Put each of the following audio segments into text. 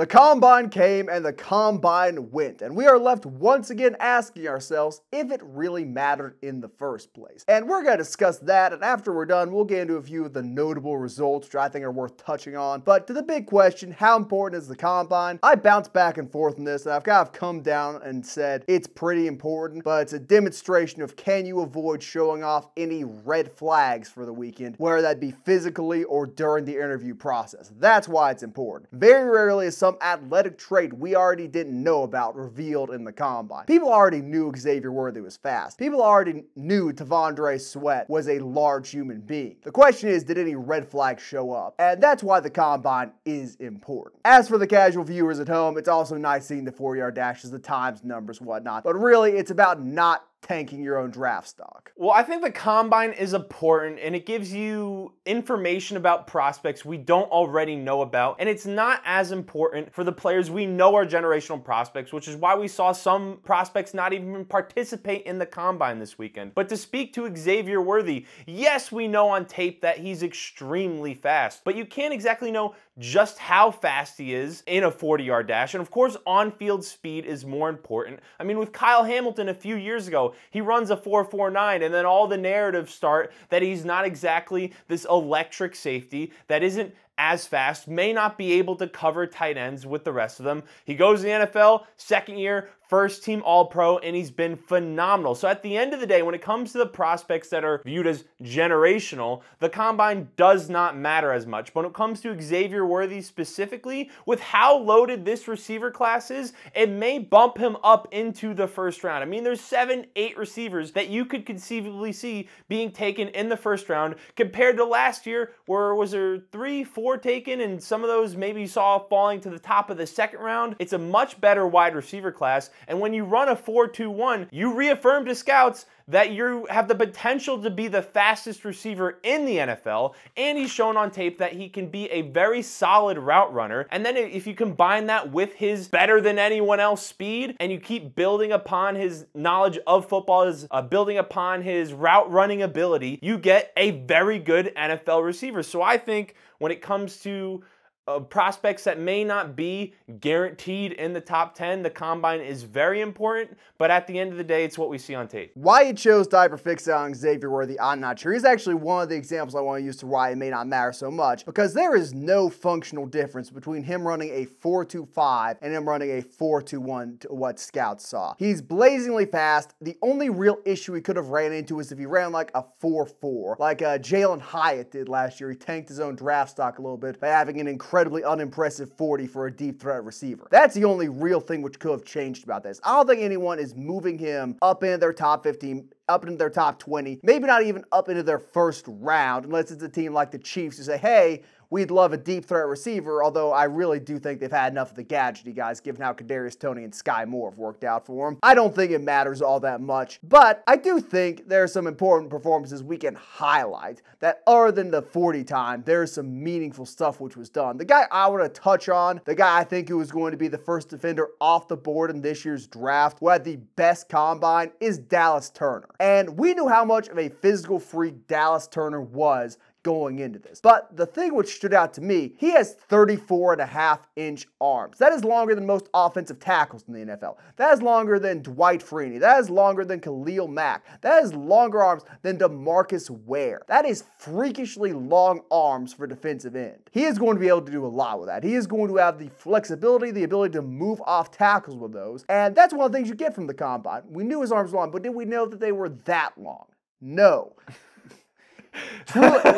The Combine came and the Combine went, and we are left once again asking ourselves if it really mattered in the first place. And we're going to discuss that, and after we're done, we'll get into a few of the notable results which I think are worth touching on. But to the big question, how important is the Combine? I bounced back and forth on this, and I've kind of come down and said it's pretty important, but it's a demonstration of can you avoid showing off any red flags for the weekend, whether that be physically or during the interview process. That's why it's important. Very rarely is some athletic trait we already didn't know about revealed in the Combine. People already knew Xavier Worthy was fast. People already knew T'Vondre Sweat was a large human being. The question is, did any red flags show up? And that's why the Combine is important. As for the casual viewers at home, it's also nice seeing the 4-yard dashes, the times, numbers, whatnot. But really, it's about not tanking your own draft stock. Well, I think the Combine is important and it gives you information about prospects we don't already know about, and it's not as important for the players we know are generational prospects, which is why we saw some prospects not even participate in the Combine this weekend. But to speak to Xavier Worthy, yes, we know on tape that he's extremely fast, but you can't exactly know just how fast he is in a 40-yard dash, and of course on-field speed is more important. I mean, with Kyle Hamilton a few years ago, he runs a 4.49, and then all the narratives start that he's not exactly this electric safety that isn't as fast, may not be able to cover tight ends with the rest of them. He goes to the NFL, second year, first team All-Pro, and he's been phenomenal. So at the end of the day, when it comes to the prospects that are viewed as generational, the Combine does not matter as much. But when it comes to Xavier Worthy specifically, with how loaded this receiver class is, it may bump him up into the first round. I mean, there's 7, 8 receivers that you could conceivably see being taken in the first round compared to last year, where was there 3, 4 taken, and some of those maybe you saw falling to the top of the second round. It's a much better wide receiver class, and when you run a 4.21, you reaffirm to scouts that you have the potential to be the fastest receiver in the NFL, and he's shown on tape that he can be a very solid route runner. And then if you combine that with his better than anyone else speed, and you keep building upon his knowledge of football, building upon his route running ability, you get a very good NFL receiver. So I think when it comes to prospects that may not be guaranteed in the top 10, the Combine is very important, but at the end of the day, it's what we see on tape. Why he chose to hyperfixate on Xavier Worthy, I'm not sure. He's actually one of the examples I want to use to why it may not matter so much, because there is no functional difference between him running a 4.25 and him running a 4.21 to what scouts saw. He's blazingly fast. The only real issue he could have ran into is if he ran like a 4.4, like Jalen Hyatt did last year. He tanked his own draft stock a little bit by having an incredibly unimpressive 40 for a deep threat receiver. That's the only real thing which could have changed about this. I don't think anyone is moving him up into their top 15, up into their top 20, maybe not even up into their first round, unless it's a team like the Chiefs who say, hey, we'd love a deep threat receiver, although I really do think they've had enough of the gadgety guys, given how Kadarius Toney and Sky Moore have worked out for him. I don't think it matters all that much, but I do think there are some important performances we can highlight that other than the 40 time, there's some meaningful stuff which was done. The guy I want to touch on, the guy I think who was going to be the first defender off the board in this year's draft, who had the best Combine, is Dallas Turner. And we knew how much of a physical freak Dallas Turner was going into this. But the thing which stood out to me, he has 34.5-inch arms. That is longer than most offensive tackles in the NFL. That is longer than Dwight Freeney. That is longer than Khalil Mack. That is longer arms than DeMarcus Ware. That is freakishly long arms for defensive end. He is going to be able to do a lot with that. He is going to have the flexibility, the ability to move off tackles with those, and that's one of the things you get from the Combine. We knew his arms were long, but did we know that they were that long? No.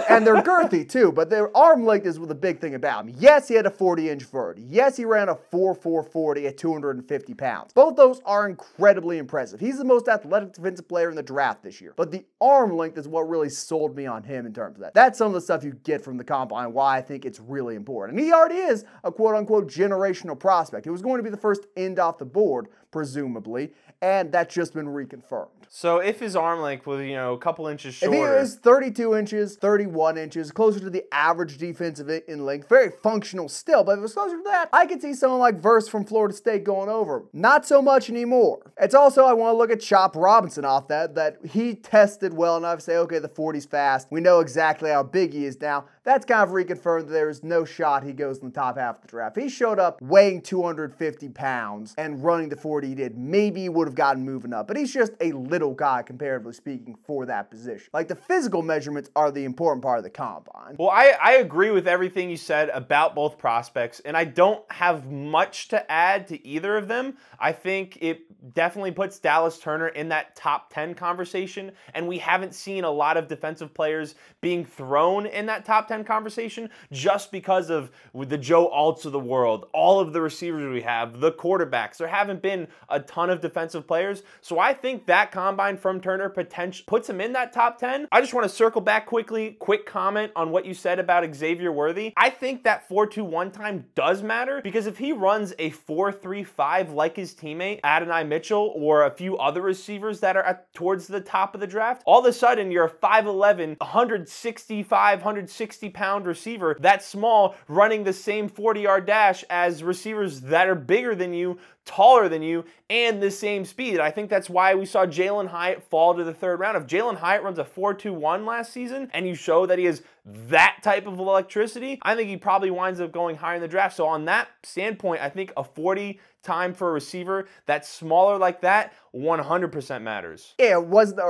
And they're girthy too, but their arm length is the big thing about him. Yes, he had a 40-inch vert. Yes, he ran a 4.40 at 250 pounds. Both those are incredibly impressive. He's the most athletic defensive player in the draft this year. But the arm length is what really sold me on him in terms of that. That's some of the stuff you get from the Combine, why I think it's really important. And he already is a quote-unquote generational prospect. He was going to be the first end off the board, presumably, and that's just been reconfirmed. So if his arm length was, a couple inches shorter. If he was 32 inches, 31 inches, closer to the average defensive in length, very functional still, but if it was closer to that, I could see someone like Verse from Florida State going over him. Not so much anymore. It's also, I want to look at Chop Robinson off that he tested well enough to say, okay, the 40's fast. We know exactly how big he is now. That's kind of reconfirmed that there is no shot he goes in the top half of the draft. If he showed up weighing 250 pounds and running the 40 he did, maybe he would have gotten moving up. But he's just a little guy, comparatively speaking, for that position. Like, the physical measurements are the important part of the combine. Well, I agree with everything you said about both prospects, and I don't have much to add to either of them. I think it definitely puts Dallas Turner in that top 10 conversation, and we haven't seen a lot of defensive players being thrown in that top 10 conversation just because of the Joe Alts of the world, all of the receivers we have, the quarterbacks. There haven't been a ton of defensive players, so I think that combine from Turner puts him in that top 10. I just want to circle back quickly, quick comment on what you said about Xavier Worthy. I think that 4.21 time does matter, because if he runs a 4.35 like his teammate Adonai Mitchell or a few other receivers that are towards the top of the draft, all of a sudden you're a 5'11", 165, 160-pound receiver that's small running the same 40-yard dash as receivers that are bigger than you, taller than you, and the same speed. I think that's why we saw Jalen Hyatt fall to the third round. If Jalen Hyatt runs a 4.21 last season and you show that he has that type of electricity, I think he probably winds up going higher in the draft. So on that standpoint, I think a 40 time for a receiver that's smaller like that 100% matters. Yeah, it wasn't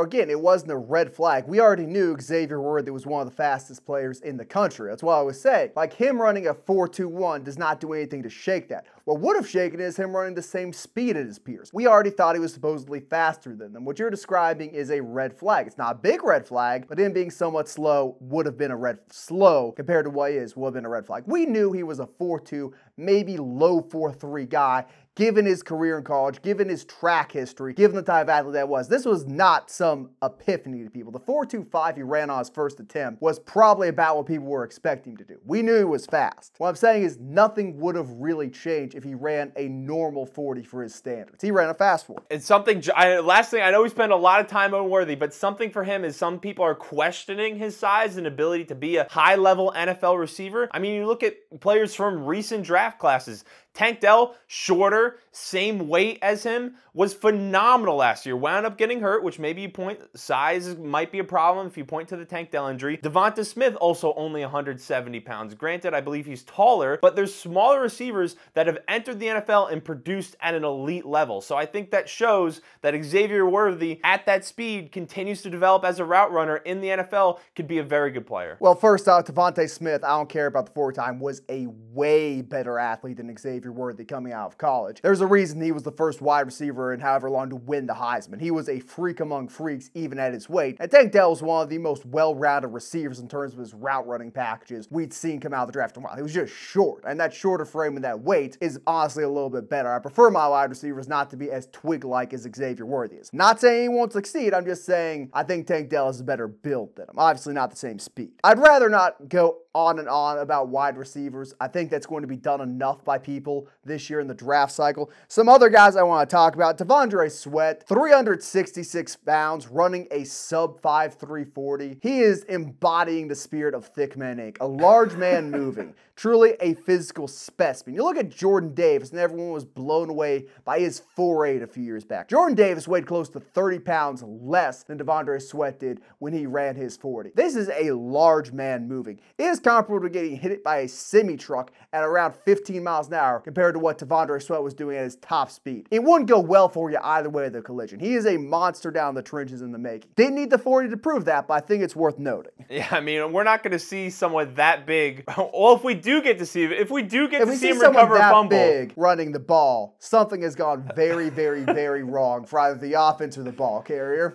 a red flag. We already knew Xavier Worthy was one of the fastest players in the country. That's why I was saying, like, him running a 4.21 does not do anything to shake that. What would have shaken is him running the same speed as his peers. We already thought he was supposedly faster than them. What you're describing is a red flag. It's not a big red flag, but him being somewhat slow would have been slow compared to what he is, would have been a red flag. We knew he was a 4.2, maybe low 4.3 guy, given his career in college, given his track history, given the type of athlete that was. This was not some epiphany to people. The 4.25 he ran on his first attempt was probably about what people were expecting him to do. We knew he was fast. What I'm saying is nothing would have really changed if he ran a normal 40 for his standards. He ran a fast 40. It's something, last thing, I know we spend a lot of time on Worthy, but something for him is some people are questioning his size and ability to be a high-level NFL receiver. I mean, you look at players from recent draft classes. Tank Dell, shorter, same weight as him, was phenomenal last year. Wound up getting hurt, which maybe you point, size might be a problem if you point to the Tank Dell injury. Devonta Smith, also only 170 pounds. Granted, I believe he's taller, but there's smaller receivers that have entered the NFL and produced at an elite level. So I think that shows that Xavier Worthy, at that speed, continues to develop as a route runner in the NFL, could be a very good player. Well, first off, Devonta Smith, I don't care about the 4 time, was a way better athlete than Xavier Worthy coming out of college. There's a reason he was the first wide receiver in however long to win the Heisman. He was a freak among freaks, even at his weight. And Tank Dell was one of the most well-rounded receivers in terms of his route running packages we'd seen come out of the draft in a while. He was just short, and that shorter frame and that weight is honestly a little bit better. I prefer my wide receivers not to be as twig-like as Xavier Worthy is. Not saying he won't succeed, I'm just saying I think Tank Dell is a better build than him. Obviously not the same speed. I'd rather not go on and on about wide receivers. I think that's going to be done enough by people this year in the draft cycle. Some other guys I want to talk about. T'Vondre Sweat, 366 pounds, running a sub-5 340. He is embodying the spirit of Thick Man Inc., a large man moving. Truly a physical specimen. You look at Jordan Davis, and everyone was blown away by his 4.8 a few years back. Jordan Davis weighed close to 30 pounds less than T'Vondre Sweat did when he ran his 40. This is a large man moving. It is comparable to getting hit by a semi-truck at around 15 miles an hour compared to what T'Vondre Sweat was doing at his top speed. It wouldn't go well for you either way of the collision. He is a monster down the trenches in the making. Didn't need the 40 to prove that, but I think it's worth noting. Yeah, I mean, we're not going to see someone that big. Well, if we do get to see him, if we see him recover a fumble, big running the ball, something has gone very, very, very wrong for either the offense or the ball carrier.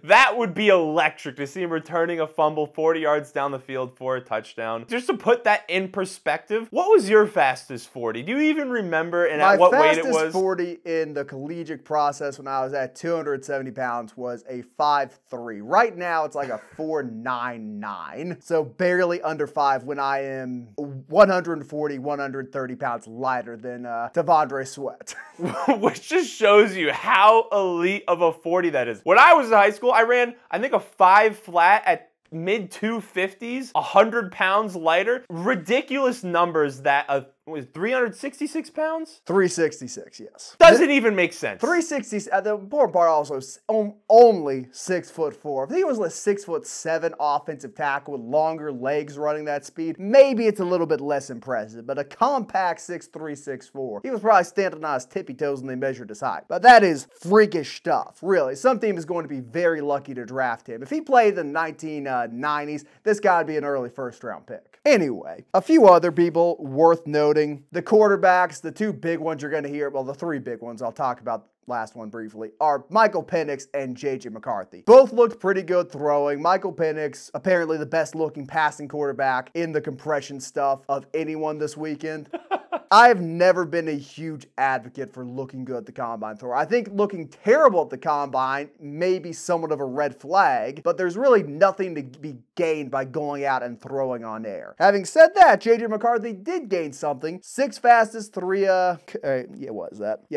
That would be electric to see him returning a fumble 40 yards down the field for a touchdown. Just to put that in perspective, what was your fastest 40? Do you even remember and at what weight it was? My fastest 40 in the collegiate process when I was at 270 pounds was a 5.3. Right now, it's like a 4.99. So barely under 5 when I am him 140, 130 pounds lighter than Devondre Sweat. Which just shows you how elite of a 40 that is. When I was in high school, I ran, I think, a 5 flat at mid 250s, 100 pounds lighter. Ridiculous numbers that was 366 pounds? 366, yes. Doesn't even make sense. 360, the important part also, only 6'4". If he was a 6'7" offensive tackle with longer legs running that speed, maybe it's a little bit less impressive, but a compact 6'3", 6'4", he was probably standing on his tippy toes when they measured his height. But that is freakish stuff, really. Some team is going to be very lucky to draft him. If he played in the 1990s, this guy would be an early first-round pick. Anyway, a few other people worth noting. The quarterbacks, the two big ones you're going to hear, well, the three big ones, I'll talk about last one briefly, are Michael Penix and J.J. McCarthy. Both looked pretty good throwing. Michael Penix, apparently the best looking passing quarterback in the compression stuff of anyone this weekend. I've never been a huge advocate for looking good at the combine thrower. I think looking terrible at the combine may be somewhat of a red flag, but there's really nothing to be gained by going out and throwing on air. Having said that, J.J. McCarthy did gain something. 6 fastest 3,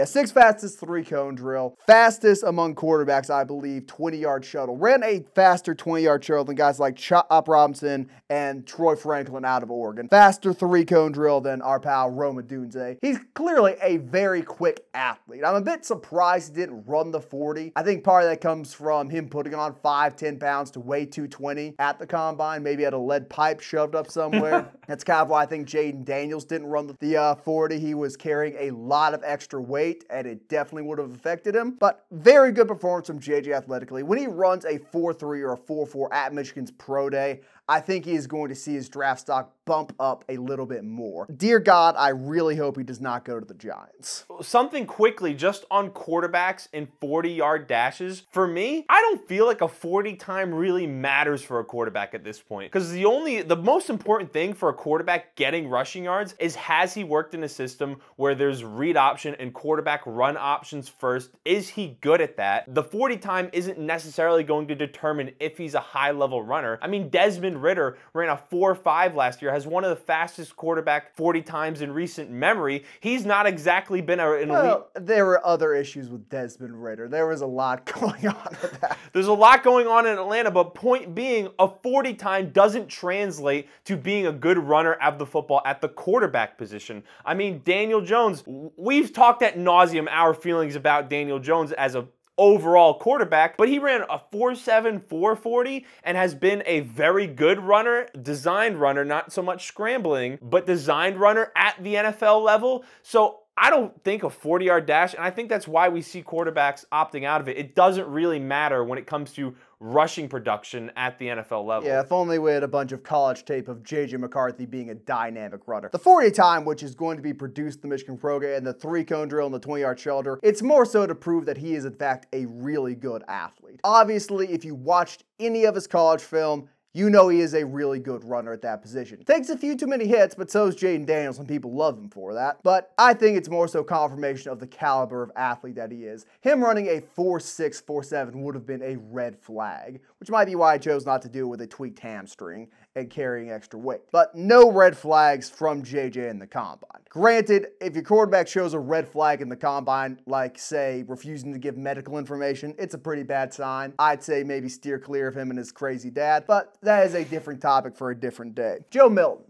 six fastest 3 cone drill. Fastest among quarterbacks, I believe, 20-yard shuttle. Ran a faster 20-yard shuttle than guys like Chop Robinson and Troy Franklin out of Oregon. Faster 3 cone drill than our pal Rome Odunze. He's clearly a very quick athlete. I'm a bit surprised he didn't run the 40. I think part of that comes from him putting on 5-10 pounds to weigh 220 at the combine. Maybe had a lead pipe shoved up somewhere. That's kind of why I think Jaden Daniels didn't run the 40. He was carrying a lot of extra weight, and it definitely would have affected him. But very good performance from JJ athletically. When he runs a 4.3 or a 4.4 at Michigan's Pro Day, I think he is going to see his draft stock bump up a little bit more. Dear God, I really hope he does not go to the Giants. Something quickly just on quarterbacks in 40-yard dashes. For me, I don't feel like a 40 time really matters for a quarterback at this point, because the most important thing for a quarterback getting rushing yards is, has he worked in a system where there's read option and quarterback run options first? Is he good at that? The 40 time isn't necessarily going to determine if he's a high-level runner. I mean, Desmond Ridder ran a 4.5 last year, has one of the fastest quarterback 40 times in recent memory. He's not exactly been an elite. There were other issues with Desmond Ridder. There was a lot going on with that. There's a lot going on in Atlanta, but point being, a 40 time doesn't translate to being a good runner of the football at the quarterback position. I mean, Daniel Jones, we've talked ad nauseum our feelings about Daniel Jones as a overall quarterback, but he ran a 4.7 4.40 and has been a very good runner, designed runner, not so much scrambling, but designed runner at the NFL level. So I don't think a 40-yard dash, and I think that's why we see quarterbacks opting out of it. It doesn't really matter when it comes to rushing production at the NFL level. Yeah, if only we had a bunch of college tape of J.J. McCarthy being a dynamic runner. The 40 time, which is going to be produced in the Michigan program, and the 3 cone drill and the 20-yard shoulder, it's more so to prove that he is, in fact, a really good athlete. Obviously, if you watched any of his college film, you know he is a really good runner at that position. Takes a few too many hits, but so is Jaden Daniels, and people love him for that. But I think it's more so confirmation of the caliber of athlete that he is. Him running a 4.6, 4.7 would have been a red flag, which might be why I chose not to do it with a tweaked hamstring and carrying extra weight. But no red flags from JJ in the combine. Granted, if your quarterback shows a red flag in the combine, like, say, refusing to give medical information, it's a pretty bad sign. I'd say maybe steer clear of him and his crazy dad, but that is a different topic for a different day. Joe Milton.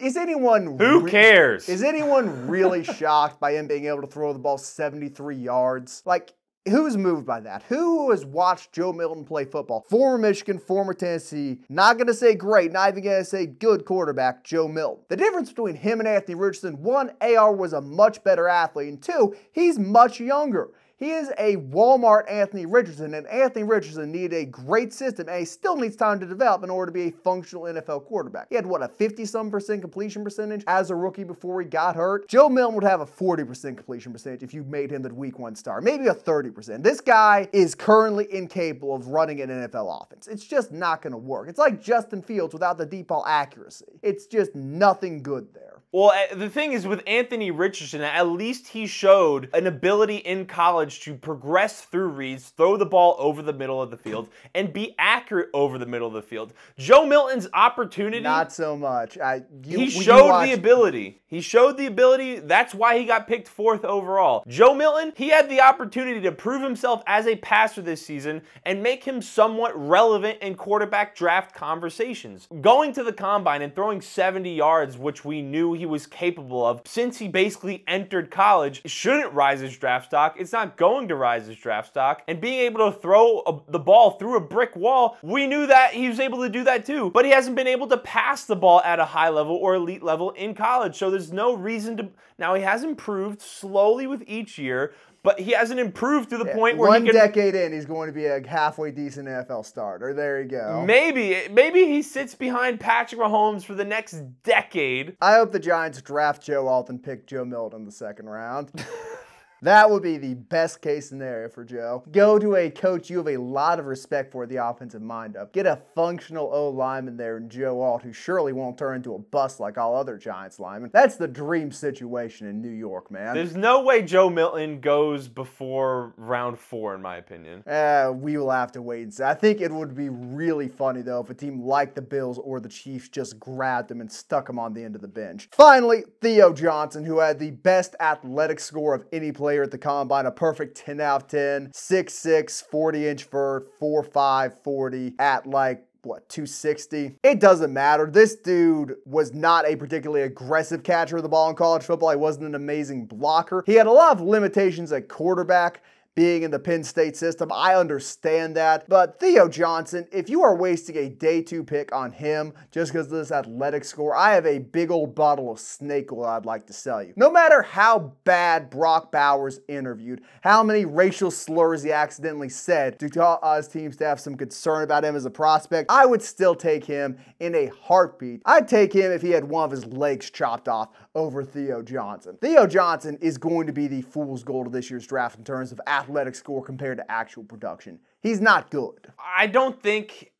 Is anyone... Who cares? Is anyone really shocked by him being able to throw the ball 73 yards? Like, who's moved by that? Who has watched Joe Milton play football? Former Michigan, former Tennessee, not going to say great, not even going to say good quarterback, Joe Milton. The difference between him and Anthony Richardson, one, AR was a much better athlete, and two, he's much younger. He is a Walmart Anthony Richardson, and Anthony Richardson needed a great system, and he still needs time to develop in order to be a functional NFL quarterback. He had, what, a 50-some% completion percentage as a rookie before he got hurt? Joe Milton would have a 40% completion percentage if you made him the week 1 star, maybe a 30%. This guy is currently incapable of running an NFL offense. It's just not going to work. It's like Justin Fields without the deep ball accuracy. It's just nothing good there. Well, the thing is with Anthony Richardson, at least he showed an ability in college college to progress through reads, throw the ball over the middle of the field, and be accurate over the middle of the field. Joe Milton's opportunity... Not so much. He showed the ability. He showed the ability. That's why he got picked 4th overall. Joe Milton, he had the opportunity to prove himself as a passer this season and make him somewhat relevant in quarterback draft conversations. Going to the combine and throwing 70 yards, which we knew he was capable of since he basically entered college, shouldn't rise his draft stock. It's not going to rise his draft stock. And being able to throw the ball through a brick wall, we knew that he was able to do that too. But he hasn't been able to pass the ball at a high level or elite level in college. So there's no reason to... Now, he has improved slowly with each year, but he hasn't improved to the point where one decade in, he's going to be a halfway decent NFL starter. There you go. Maybe he sits behind Patrick Mahomes for the next decade. I hope the Giants draft Joe Alt and pick Joe Milton in the 2nd round. That would be the best case scenario for Joe. Go to a coach you have a lot of respect for the offensive mind of. Get a functional O-lineman there in Joe Alt, who surely won't turn into a bust like all other Giants linemen. That's the dream situation in New York, man. There's no way Joe Milton goes before round 4, in my opinion. We will have to wait and see. I think it would be really funny, though, if a team like the Bills or the Chiefs just grabbed him and stuck him on the end of the bench. Finally, Theo Johnson, who had the best athletic score of any player at the combine, a perfect 10 out of 10, 6'6", 40-inch vert, 4'5", 40 at like, what, 260? It doesn't matter. This dude was not a particularly aggressive catcher of the ball in college football. He wasn't an amazing blocker. He had a lot of limitations at quarterback. Being in the Penn State system, I understand that. But Theo Johnson, if you are wasting a day 2 pick on him just because of this athletic score, I have a big old bottle of snake oil I'd like to sell you. No matter how bad Brock Bowers interviewed, how many racial slurs he accidentally said to cause teams to have some concern about him as a prospect, I would still take him in a heartbeat. I'd take him if he had one of his legs chopped off over Theo Johnson. Theo Johnson is going to be the fool's gold of this year's draft in terms of athletic score compared to actual production. He's not good. I don't think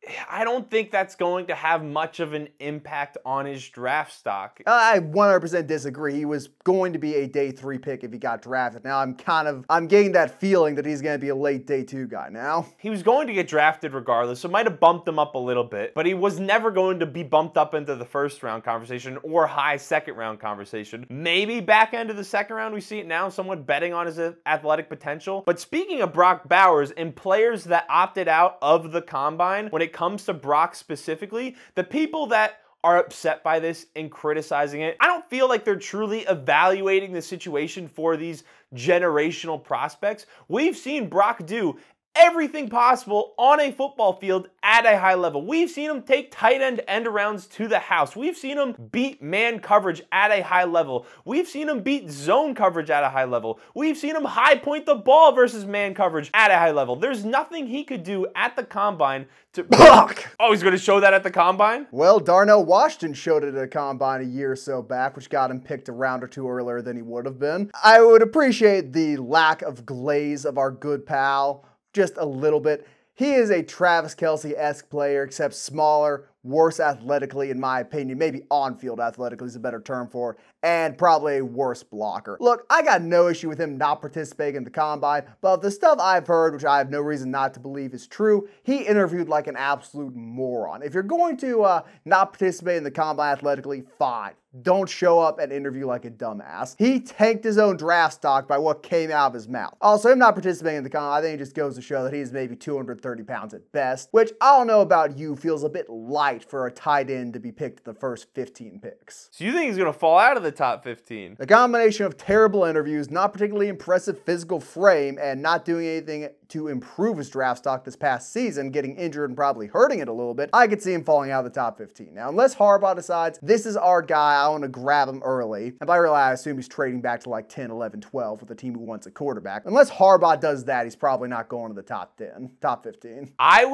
that's going to have much of an impact on his draft stock. I 100% disagree. He was going to be a day 3 pick if he got drafted. Now I'm getting that feeling that he's going to be a late day 2 guy now. He was going to get drafted regardless, so it might have bumped him up a little bit, but he was never going to be bumped up into the 1st round conversation or high 2nd round conversation. Maybe back end of the 2nd round, we see it now, someone betting on his athletic potential. But speaking of Brock Bowers and players that opted out of the combine, when it comes to Brock specifically, the people that are upset by this and criticizing it, I don't feel like they're truly evaluating the situation for these generational prospects. We've seen Brock do everything possible on a football field at a high level. We've seen him take tight end arounds to the house. We've seen him beat man coverage at a high level. We've seen him beat zone coverage at a high level. We've seen him high point the ball versus man coverage at a high level. There's nothing he could do at the combine to block. Oh, he's going to show that at the combine? Well, Darnell Washington showed it at a combine a year or so back, which got him picked a round or 2 earlier than he would have been. I would appreciate the lack of glaze of our good pal just a little bit. He is a Travis Kelce-esque player, except smaller, worse athletically, in my opinion. Maybe on-field athletically is a better term for it, and probably a worse blocker. Look, I got no issue with him not participating in the combine, but the stuff I've heard, which I have no reason not to believe is true, he interviewed like an absolute moron. If you're going to not participate in the combine athletically, fine. Don't show up and interview like a dumbass. He tanked his own draft stock by what came out of his mouth. Also, him not participating in the combine, I think it just goes to show that he's maybe 230 pounds at best, which I don't know about you, feels a bit light for a tight end to be picked at the first 15 picks. So you think he's going to fall out of the top 15? The combination of terrible interviews, not particularly impressive physical frame, and not doing anything to improve his draft stock this past season, getting injured and probably hurting it a little bit, I could see him falling out of the top 15. Now, unless Harbaugh decides, this is our guy, I want to grab him early, and by early I assume he's trading back to like 10, 11, 12 with a team who wants a quarterback. Unless Harbaugh does that, he's probably not going to the top 10, top 15. I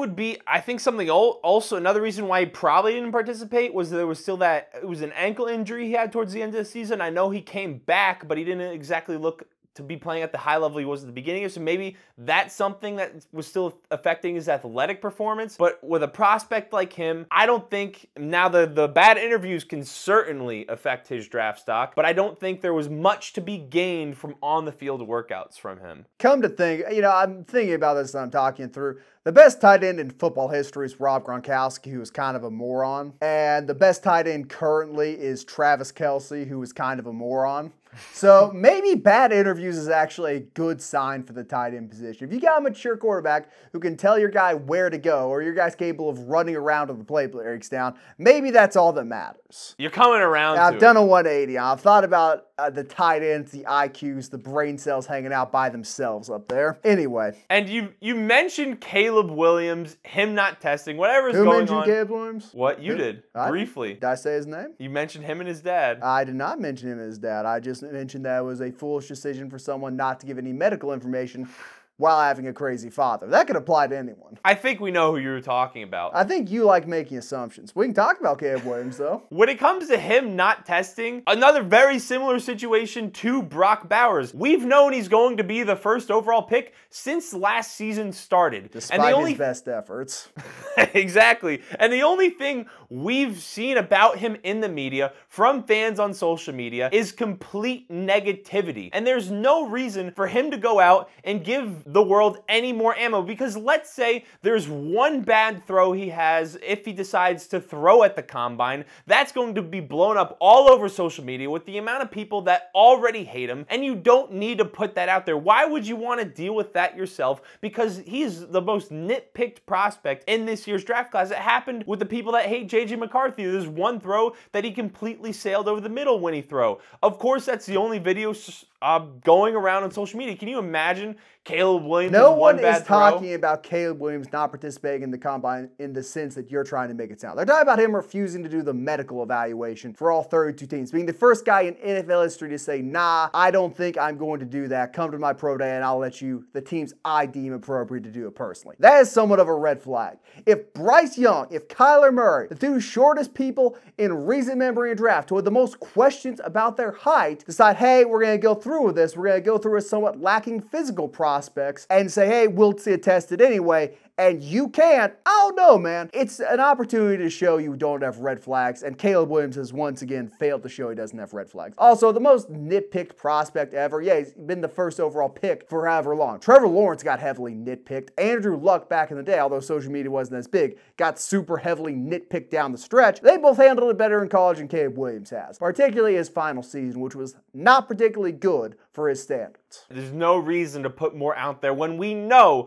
think something also, another reason why he probably didn't participate was there was still that, it was an ankle injury he had towards the end of the season. I know he came back, but he didn't exactly look to be playing at the high level he was at the beginning. So maybe that's something that was still affecting his athletic performance. But with a prospect like him, I don't think, now the bad interviews can certainly affect his draft stock, but I don't think there was much to be gained from on the field workouts from him. Come to think, I'm thinking about this and I'm talking through. The best tight end in football history is Rob Gronkowski, who is kind of a moron. And the best tight end currently is Travis Kelce, who is kind of a moron. So maybe bad interviews is actually a good sign for the tight end position. If you got a mature quarterback who can tell your guy where to go, or your guy's capable of running around with the play breaks down, maybe that's all that matters. You're coming around to I've done a 180. I've thought about the tight ends, the IQs, the brain cells hanging out by themselves up there. Anyway. And you mentioned Caleb Williams, him not testing, whatever's going on. Who mentioned Caleb Williams? What? You did, briefly. Did I say his name? You mentioned him and his dad. I did not mention him and his dad. I just mentioned that it was a foolish decision for someone not to give any medical information while having a crazy father. That could apply to anyone. I think we know who you're talking about. I think you like making assumptions. We can talk about Caleb Williams, though. When it comes to him not testing, another very similar situation to Brock Bowers. We've known he's going to be the first overall pick since last season started. Despite his best efforts. Exactly. And the only thing we've seen about him in the media, from fans on social media, is complete negativity. And there's no reason for him to go out and give the world any more ammo, because let's say there's one bad throw he has, if he decides to throw at the combine, that's going to be blown up all over social media with the amount of people that already hate him, and you don't need to put that out there. Why would you want to deal with that yourself? Because he's the most nitpicked prospect in this year's draft class. It happened with the people that hate JJ McCarthy. There's one throw that he completely sailed over the middle when he threw. Of course, that's the only video going around on social media. Can you imagine Caleb Williams? No one is talking about Caleb Williams not participating in the combine in the sense that you're trying to make it sound. They're talking about him refusing to do the medical evaluation for all 32 teams, being the first guy in NFL history to say, nah, I don't think I'm going to do that. Come to my pro day and I'll let you, the teams I deem appropriate to do it personally. That is somewhat of a red flag. If Bryce Young, if Kyler Murray, the two shortest people in recent memory and draft who had the most questions about their height, decide, hey, we're going to go through with this. We're going to go through with somewhat lacking physical prospects and say, hey, we'll see it tested anyway. And you can't. I don't know, man. It's an opportunity to show you don't have red flags, and Caleb Williams has once again failed to show he doesn't have red flags. Also, the most nitpicked prospect ever. Yeah, he's been the first overall pick for however long. Trevor Lawrence got heavily nitpicked. Andrew Luck back in the day, although social media wasn't as big, got super heavily nitpicked down the stretch. They both handled it better in college than Caleb Williams has, particularly his final season, which was not particularly good for his standards. There's no reason to put more out there when we know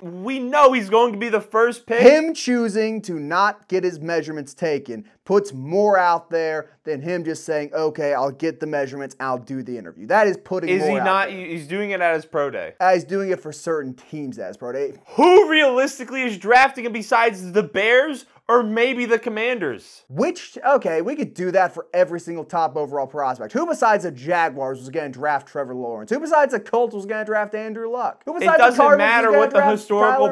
he's going to be the first pick. Him choosing to not get his measurements taken puts more out there than him just saying, okay, I'll get the measurements, I'll do the interview. That is putting more out there. He's doing it at his pro day. He's doing it for certain teams at his pro day. Who realistically is drafting him besides the Bears or maybe the Commanders? Okay, we could do that for every single top overall prospect. Who besides the Jaguars was going to draft Trevor Lawrence? Who besides the Colts was going to draft Andrew Luck? Who besides it doesn't the Cardinals matter what the historical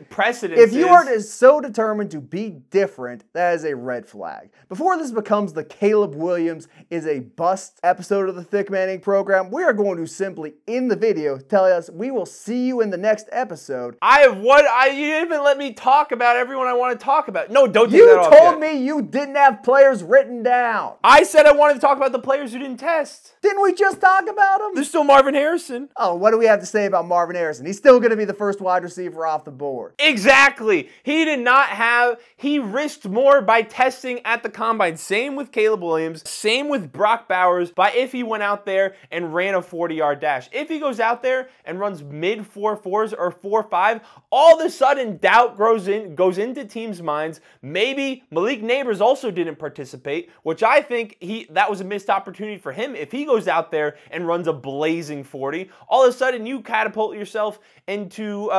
precedent is. If you are so determined to be different, that is a red flag. Before this becomes the Caleb Williams is a bust episode of the Thick Manning program, we are going to simply end the video telling us we will see you in the next episode. You didn't even let me talk about everyone I want to talk about. No, don't take that off yet. You told me you didn't have players written down. I said I wanted to talk about the players who didn't test. Didn't we just talk about them? There's still Marvin Harrison. Oh, what do we have to say about Marvin Harrison? He's still going to be the first wide receiver off the board. Exactly. He risked more by testing at the combine. Same with Caleb Williams. Same with Brock Bowers. If he went out there and ran a 40-yard dash. If he goes out there and runs mid 4.4s or 4.5, all of a sudden doubt goes into teams' minds. Maybe Malik Neighbors also didn't participate, which I think that was a missed opportunity for him. If he goes out there and runs a blazing 40, all of a sudden you catapult yourself into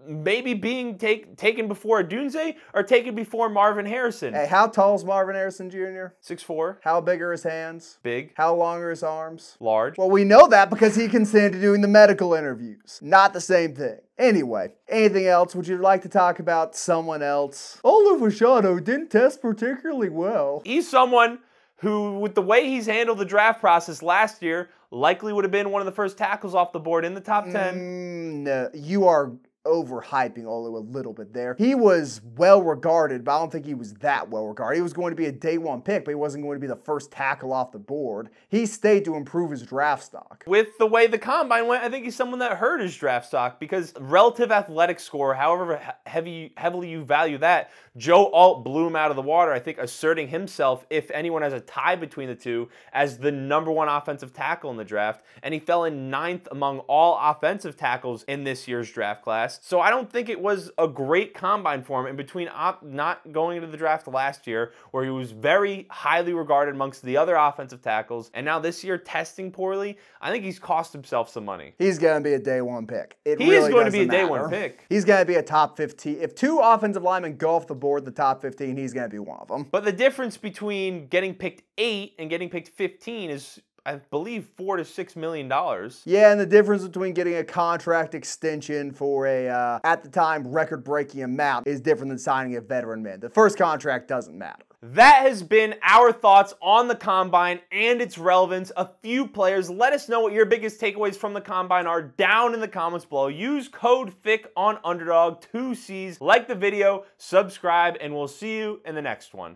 maybe being taken before Odunze or taken before Marvin Harrison. Hey, how tall is Marvin Harrison Jr.? 6'4". How big are his hands? Big. How long are his arms? Large. Well, we know that because he consented to doing the medical interviews. Not the same thing. Anyway, anything else? Would you like to talk about someone else? Olu Fashanu didn't test particularly well. He's someone who, with the way he's handled the draft process last year, likely would have been one of the first tackles off the board in the top 10. No, you are overhyping Olu a little bit there. He was well regarded, but I don't think he was that well regarded. He was going to be a day one pick, but he wasn't going to be the first tackle off the board. He stayed to improve his draft stock. With the way the combine went, I think he's someone that hurt his draft stock because relative athletic score, however heavily you value that, Joe Alt blew him out of the water, I think asserting himself, if anyone has a tie between the two, as the #1 offensive tackle in the draft, and he fell in 9th among all offensive tackles in this year's draft class. So I don't think it was a great combine for him in between not going into the draft last year, where he was very highly regarded amongst the other offensive tackles, and now this year testing poorly. I think he's cost himself some money. He's going to be a day one pick. He is going to be a day one pick. He's going to be a top 15. If 2 offensive linemen go off the board, the top 15, he's going to be one of them. But the difference between getting picked 8 and getting picked 15 is, I believe, $4 to $6 million. Yeah, and the difference between getting a contract extension for a, at the time, record-breaking amount is different than signing a veteran man. The first contract doesn't matter. That has been our thoughts on the Combine and its relevance. A few players. Let us know what your biggest takeaways from the Combine are down in the comments below. Use code FIC on Underdog, 2 C's. Like the video, subscribe, and we'll see you in the next one.